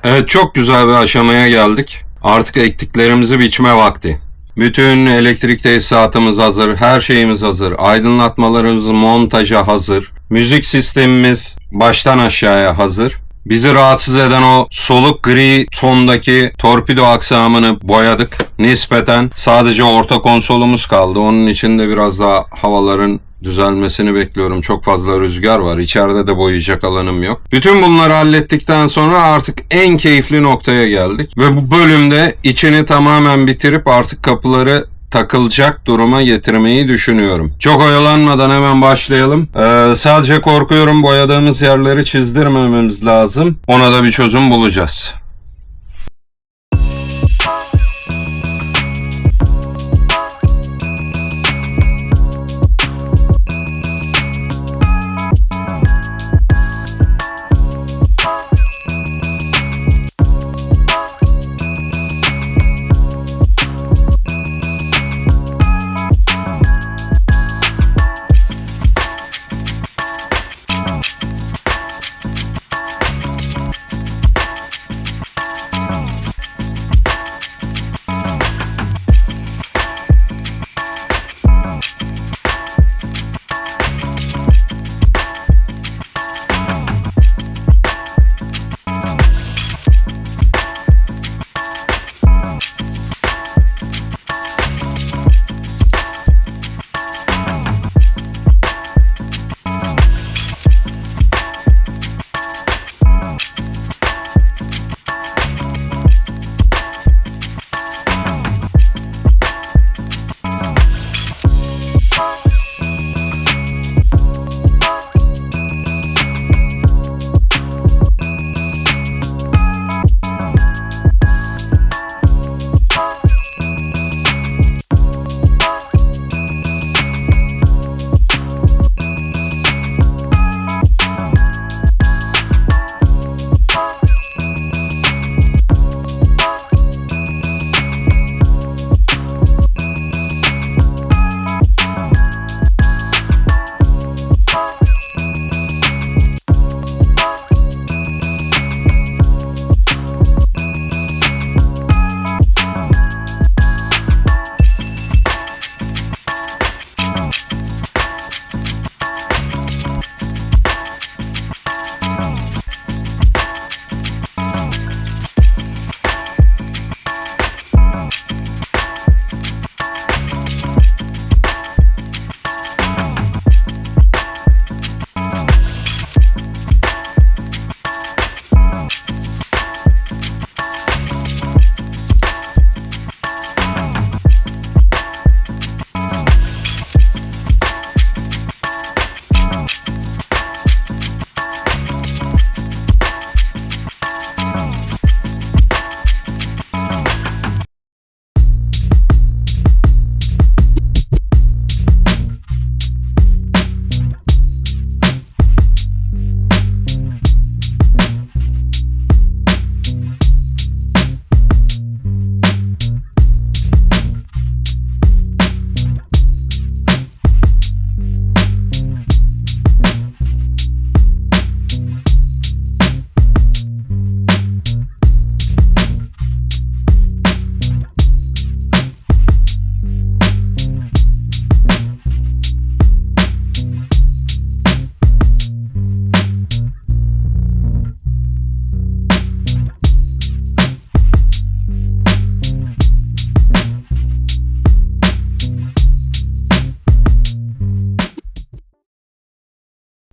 Evet, çok güzel bir aşamaya geldik. Artık ektiklerimizi biçme vakti. Bütün elektrik tesisatımız hazır, her şeyimiz hazır. Aydınlatmalarımız montaja hazır. Müzik sistemimiz baştan aşağıya hazır. Bizi rahatsız eden o soluk gri tondaki torpido aksamını boyadık. Nispeten sadece orta konsolumuz kaldı. Onun için de biraz daha havaların düzelmesini bekliyorum. Çok fazla rüzgar var. İçeride de boyayacak alanım yok. Bütün bunları hallettikten sonra artık en keyifli noktaya geldik. Ve bu bölümde içini tamamen bitirip artık kapıları takılacak duruma getirmeyi düşünüyorum. Çok oyalanmadan hemen başlayalım. Sadece korkuyorum, boyadığımız yerleri çizdirmememiz lazım. Ona da bir çözüm bulacağız.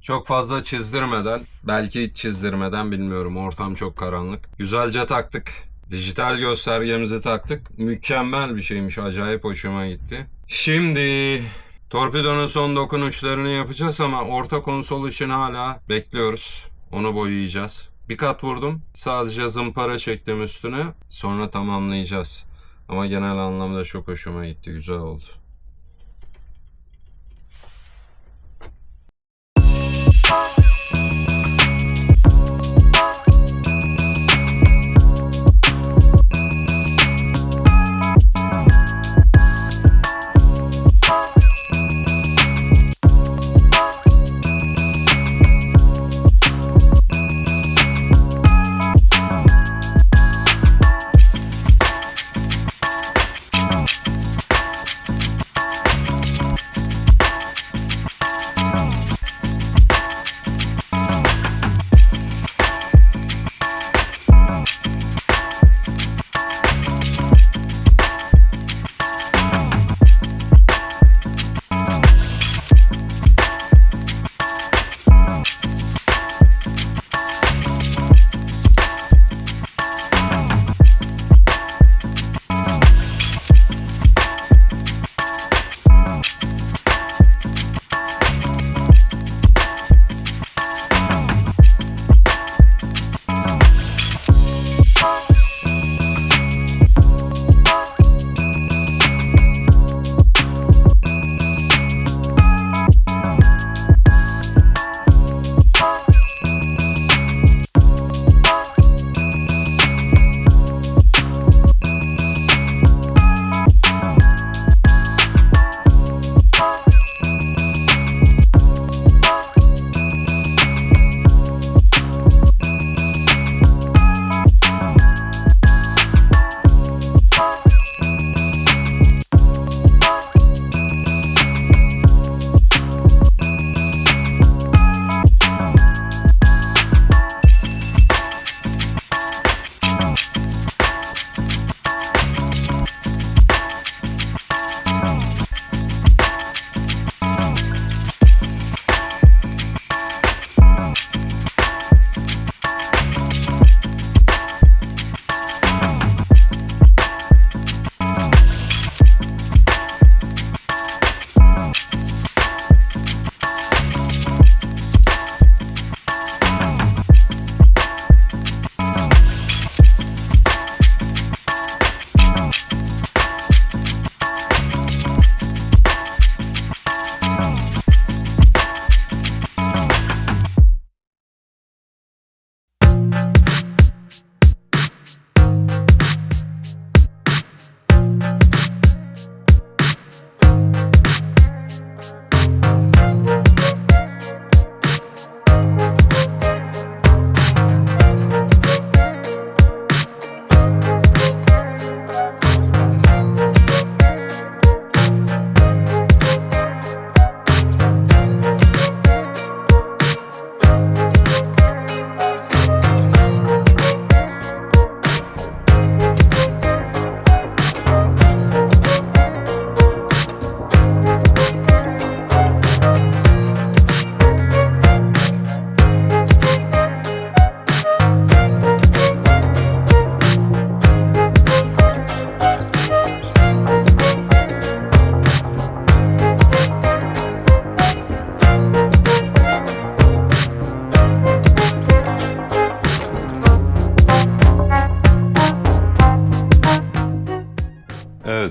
Çok fazla çizdirmeden, belki hiç çizdirmeden, bilmiyorum. Ortam çok karanlık. Güzelce taktık. Dijital göstergemizi taktık. Mükemmel bir şeymiş. Acayip hoşuma gitti. Şimdi torpidonun son dokunuşlarını yapacağız ama orta konsol için hala bekliyoruz. Onu boyayacağız. Bir kat vurdum. Sadece zımpara çektim üstüne. Sonra tamamlayacağız. Ama genel anlamda çok hoşuma gitti. Güzel oldu.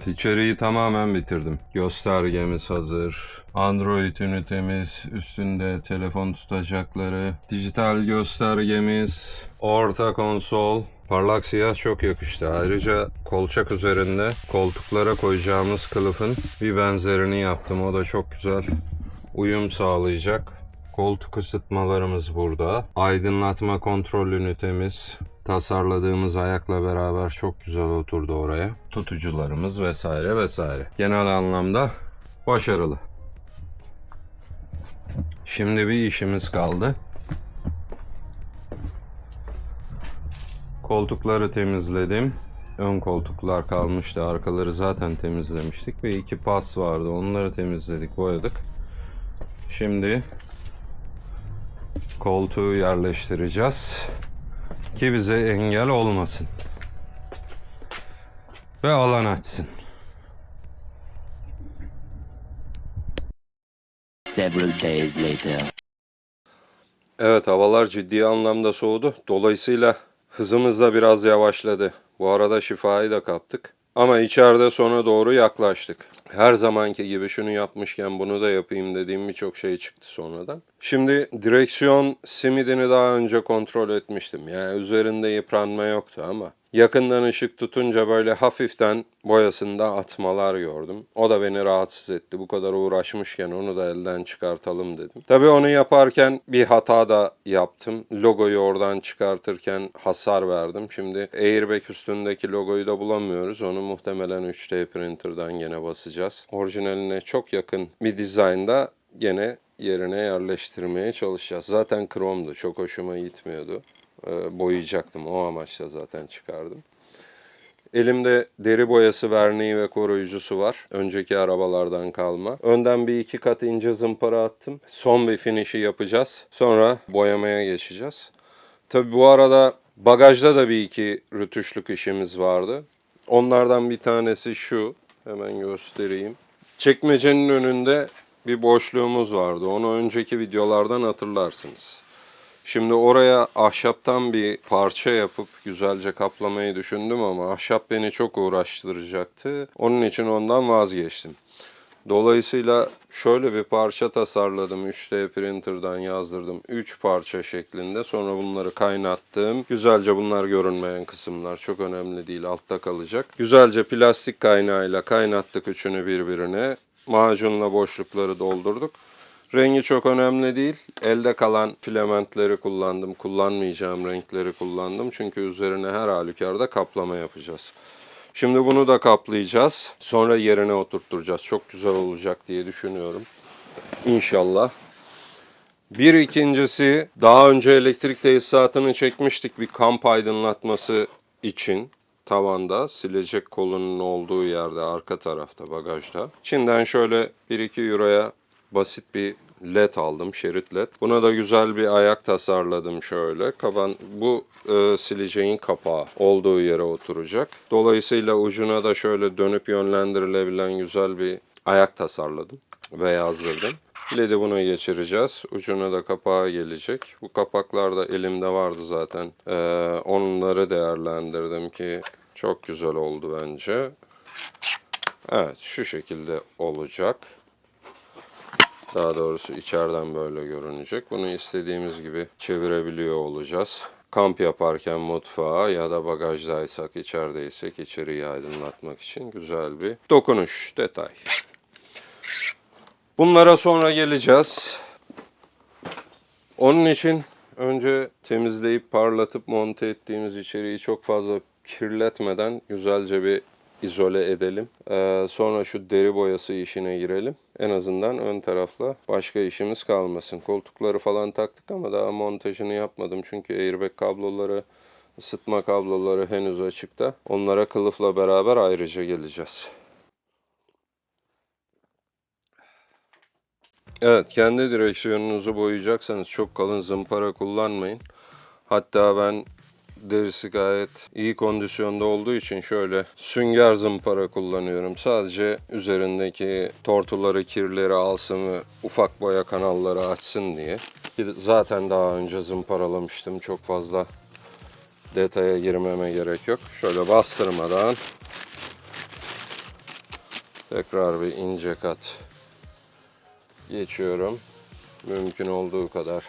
Evet, içeriği tamamen bitirdim. Göstergemiz hazır. Android ünitemiz, üstünde telefon tutacakları, dijital göstergemiz, orta konsol. Parlak siyah çok yakıştı. Ayrıca kolçak üzerinde koltuklara koyacağımız kılıfın bir benzerini yaptım. O da çok güzel uyum sağlayacak. Koltuk ısıtmalarımız burada. Aydınlatma kontrol ünitemiz. Tasarladığımız ayakla beraber çok güzel oturdu oraya. Tutucularımız vesaire vesaire. Genel anlamda başarılı. Şimdi bir işimiz kaldı. Koltukları temizledim. Ön koltuklar kalmıştı. Arkaları zaten temizlemiştik. Ve 2 pas vardı. Onları temizledik, boyadık. Şimdi koltuğu yerleştireceğiz. Ki bize engel olmasın. Ve alan açsın. Several days later. Evet, havalar ciddi anlamda soğudu. Dolayısıyla hızımız da biraz yavaşladı. Bu arada şifayı da kaptık. Ama içeride sona doğru yaklaştık. Her zamanki gibi şunu yapmışken bunu da yapayım dediğim birçok şey çıktı sonradan. Şimdi direksiyon simidini daha önce kontrol etmiştim. Yani üzerinde yıpranma yoktu ama yakından ışık tutunca böyle hafiften boyasında atmalar gördüm. O da beni rahatsız etti. Bu kadar uğraşmışken onu da elden çıkartalım dedim. Tabii onu yaparken bir hata da yaptım. Logoyu oradan çıkartırken hasar verdim. Şimdi airbag üstündeki logoyu da bulamıyoruz. Onu muhtemelen 3D printer'dan gene basacağız. Orijinaline çok yakın bir dizaynda gene yerine yerleştirmeye çalışacağız. Zaten kromdu. Çok hoşuma gitmiyordu. Boyayacaktım. O amaçla zaten çıkardım. Elimde deri boyası verniği ve koruyucusu var. Önceki arabalardan kalma. Önden bir 2 kat ince zımpara attım. Son bir finish'i yapacağız. Sonra boyamaya geçeceğiz. Tabi bu arada bagajda da bir iki rötuşluk işimiz vardı. Onlardan bir tanesi şu. Hemen göstereyim. Çekmecenin önünde bir boşluğumuz vardı. Onu önceki videolardan hatırlarsınız. Şimdi oraya ahşaptan bir parça yapıp güzelce kaplamayı düşündüm ama ahşap beni çok uğraştıracaktı. Onun için ondan vazgeçtim. Dolayısıyla şöyle bir parça tasarladım. 3D printer'dan yazdırdım. 3 parça şeklinde. Sonra bunları kaynattım. Güzelce, bunlar görünmeyen kısımlar. Çok önemli değil. Altta kalacak. Güzelce plastik kaynağıyla kaynattık üçünü birbirine. Macunla boşlukları doldurduk. Rengi çok önemli değil. Elde kalan filamentleri kullandım. Kullanmayacağım renkleri kullandım. Çünkü üzerine her halükarda kaplama yapacağız. Şimdi bunu da kaplayacağız. Sonra yerine oturtturacağız. Çok güzel olacak diye düşünüyorum. İnşallah. Bir ikincisi, daha önce elektrik tesisatını çekmiştik bir kamp aydınlatması için. Tavanda, silecek kolunun olduğu yerde, arka tarafta, bagajda. Çin'den şöyle 1-2 euroya basit bir led aldım, şerit led. Buna da güzel bir ayak tasarladım şöyle. Bu sileceğin kapağı olduğu yere oturacak. Dolayısıyla ucuna da şöyle dönüp yönlendirilebilen güzel bir ayak tasarladım ve yazdırdım. LED'i buna geçireceğiz. Ucuna da kapağı gelecek. Bu kapaklar da elimde vardı zaten. Onları değerlendirdim ki çok güzel oldu bence. Evet, şu şekilde olacak. Daha doğrusu içeriden böyle görünecek. Bunu istediğimiz gibi çevirebiliyor olacağız. Kamp yaparken mutfağa ya da bagajdaysak, içerideysek içeriği aydınlatmak için güzel bir dokunuş, detay. Bunlara sonra geleceğiz. Onun için önce temizleyip parlatıp monte ettiğimiz içeriği çok fazla kirletmeden güzelce bir izole edelim. Sonra şu deri boyası işine girelim. En azından ön tarafla başka işimiz kalmasın. Koltukları falan taktık ama daha montajını yapmadım. Çünkü airbag kabloları, ısıtma kabloları henüz açıkta. Onlara kılıfla beraber ayrıca geleceğiz. Evet, kendi direksiyonunuzu boyayacaksanız çok kalın zımpara kullanmayın. Hatta ben derisi gayet iyi kondisyonda olduğu için şöyle sünger zımpara kullanıyorum. Sadece üzerindeki tortuları, kirleri alsın ve ufak boya kanalları açsın diye. Zaten daha önce zımparalamıştım. Çok fazla detaya girmeme gerek yok. Şöyle bastırmadan Tekrar bir ince kat geçiyorum. Mümkün olduğu kadar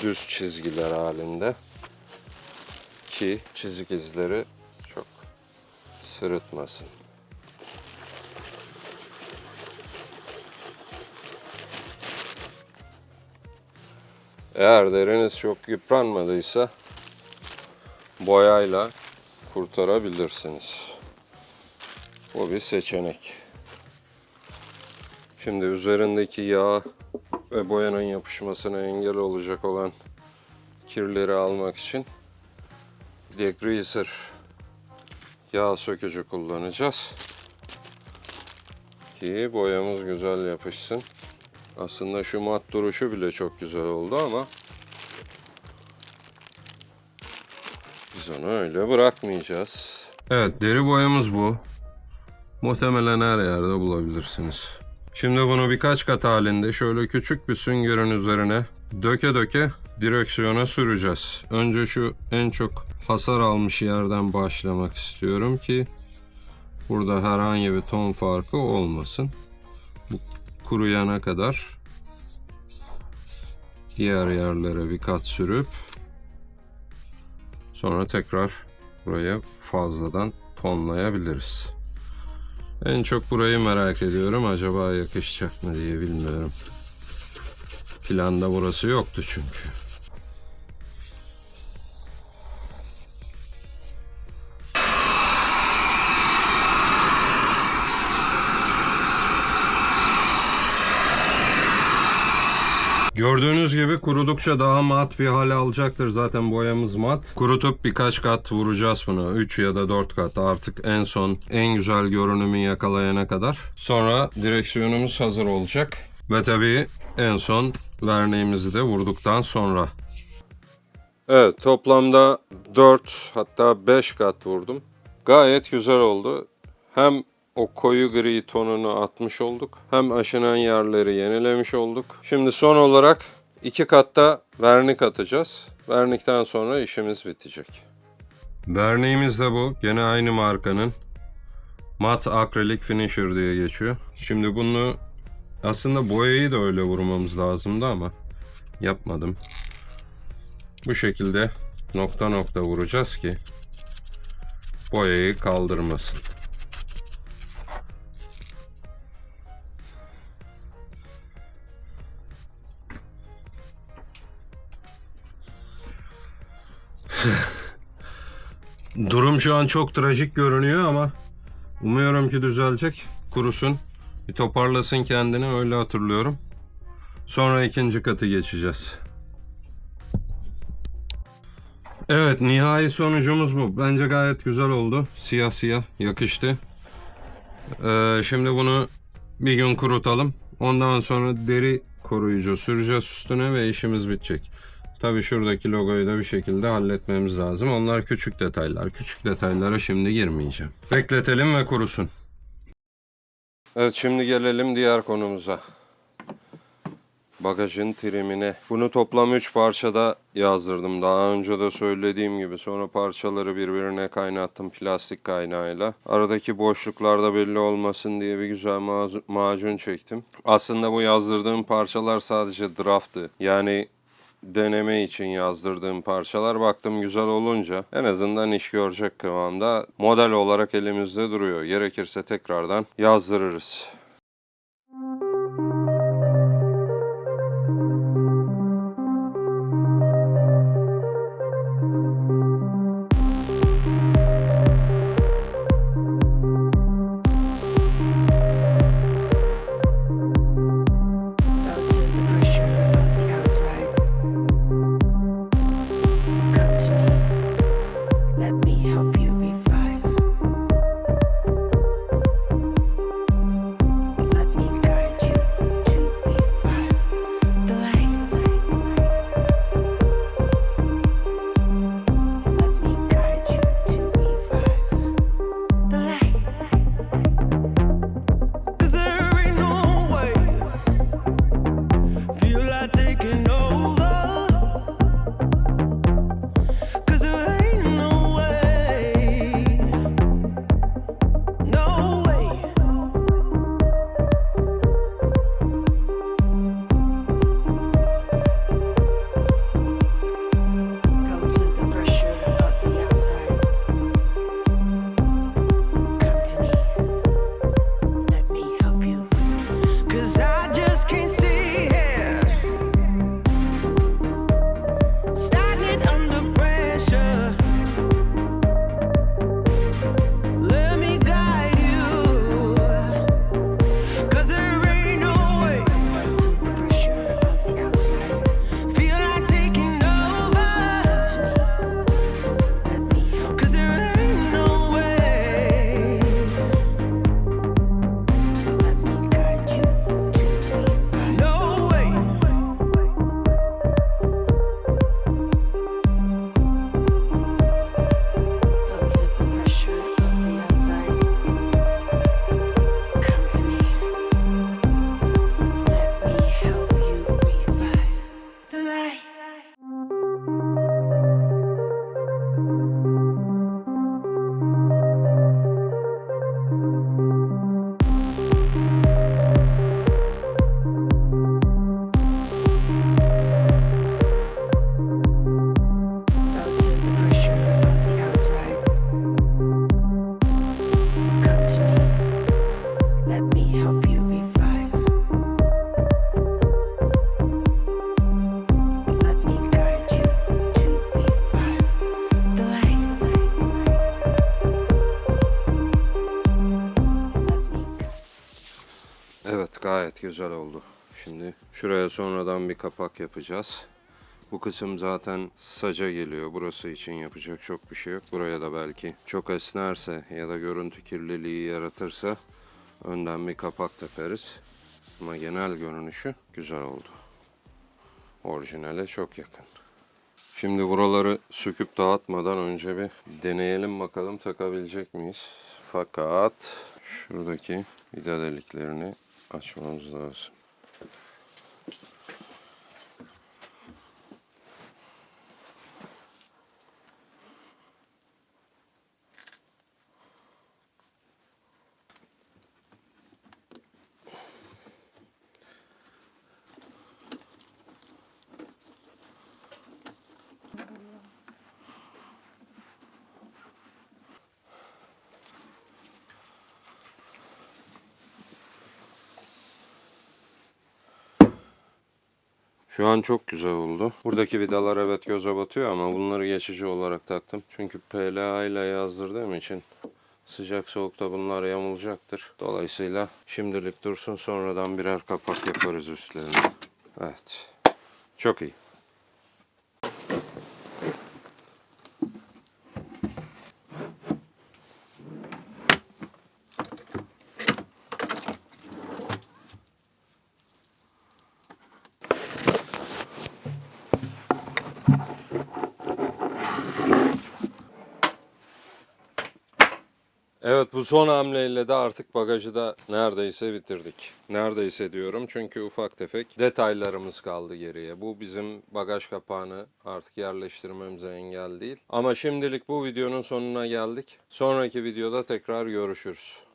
düz çizgiler halinde ki çizik izleri çok sırıtmasın. Eğer deriniz çok yıpranmadıysa boyayla kurtarabilirsiniz. Bu bir seçenek. Şimdi üzerindeki yağ ve boyanın yapışmasına engel olacak olan kirleri almak için degreaser yağ sökücü kullanacağız ki boyamız güzel yapışsın. Aslında şu mat duruşu bile çok güzel oldu ama biz onu öyle bırakmayacağız. Evet, deri boyamız bu. Muhtemelen her yerde bulabilirsiniz. Şimdi bunu birkaç kat halinde şöyle küçük bir süngerin üzerine döke döke direksiyona süreceğiz. Önce şu en çok hasar almış yerden başlamak istiyorum ki burada herhangi bir ton farkı olmasın. Bu kuruyana kadar diğer yerlere bir kat sürüp sonra tekrar buraya fazladan tonlayabiliriz. En çok burayı merak ediyorum. Acaba yakışacak mı diye bilmiyorum. Planda burası yoktu çünkü. Gördüğünüz gibi kurudukça daha mat bir hale alacaktır. Zaten boyamız mat. Kurutup birkaç kat vuracağız bunu. 3 ya da 4 kat artık en son en güzel görünümü yakalayana kadar. Sonra direksiyonumuz hazır olacak. Ve tabii en son verniğimizi de vurduktan sonra. Evet, toplamda 4 hatta 5 kat vurdum. Gayet güzel oldu. Hem o koyu gri tonunu atmış olduk, hem aşınan yerleri yenilemiş olduk. Şimdi son olarak 2 katta vernik atacağız. Vernikten sonra işimiz bitecek. Verniğimiz de bu. Gene aynı markanın. Mat Acrylic Finisher diye geçiyor. Şimdi bunu aslında boyayı da öyle vurmamız lazımdı ama yapmadım. Bu şekilde nokta nokta vuracağız ki boyayı kaldırmasın. Durum şu an çok trajik görünüyor ama umuyorum ki düzelecek. Kurusun, bir toparlasın kendini, öyle hatırlıyorum. Sonra ikinci katı geçeceğiz. Evet, nihai sonucumuz bu. Bence gayet güzel oldu. Siyah siyah yakıştı. Şimdi bunu bir gün kurutalım. Ondan sonra deri koruyucu süreceğiz üstüne ve işimiz bitecek. Tabii şuradaki logoyu da bir şekilde halletmemiz lazım. Onlar küçük detaylar. Küçük detaylara şimdi girmeyeceğim. Bekletelim ve kurusun. Evet, şimdi gelelim diğer konumuza. Bagajın trimine. Bunu toplam 3 parçada yazdırdım. Daha önce de söylediğim gibi. Sonra parçaları birbirine kaynattım plastik kaynağıyla. Aradaki boşluklarda belli olmasın diye bir güzel macun çektim. Aslında bu yazdırdığım parçalar sadece drafttı. Yani deneme için yazdırdığım parçalar, baktım güzel olunca en azından iş görecek kıvamda model olarak elimizde duruyor. Gerekirse tekrardan yazdırırız. Evet, gayet güzel oldu. Şimdi şuraya sonradan bir kapak yapacağız. Bu kısım zaten saca geliyor. Burası için yapacak çok bir şey yok. Buraya da belki çok esnerse ya da görüntü kirliliği yaratırsa önden bir kapak takarız. Ama genel görünüşü güzel oldu. Orijinale çok yakın. Şimdi buraları söküp dağıtmadan önce bir deneyelim bakalım takabilecek miyiz? Fakat şuradaki vida deliklerini açmamız lazım. Şu an çok güzel oldu. Buradaki vidalar evet göze batıyor ama bunları geçici olarak taktım. Çünkü PLA ile yazdırdığım için sıcak soğukta bunlar yamulacaktır. Dolayısıyla şimdilik dursun, sonradan birer kapak yaparız üstlerine. Evet. Çok iyi. Evet, bu son hamleyle de artık bagajı da neredeyse bitirdik. Neredeyse diyorum çünkü ufak tefek detaylarımız kaldı geriye. Bu bizim bagaj kapağını artık yerleştirmemize engel değil. Ama şimdilik bu videonun sonuna geldik. Sonraki videoda tekrar görüşürüz.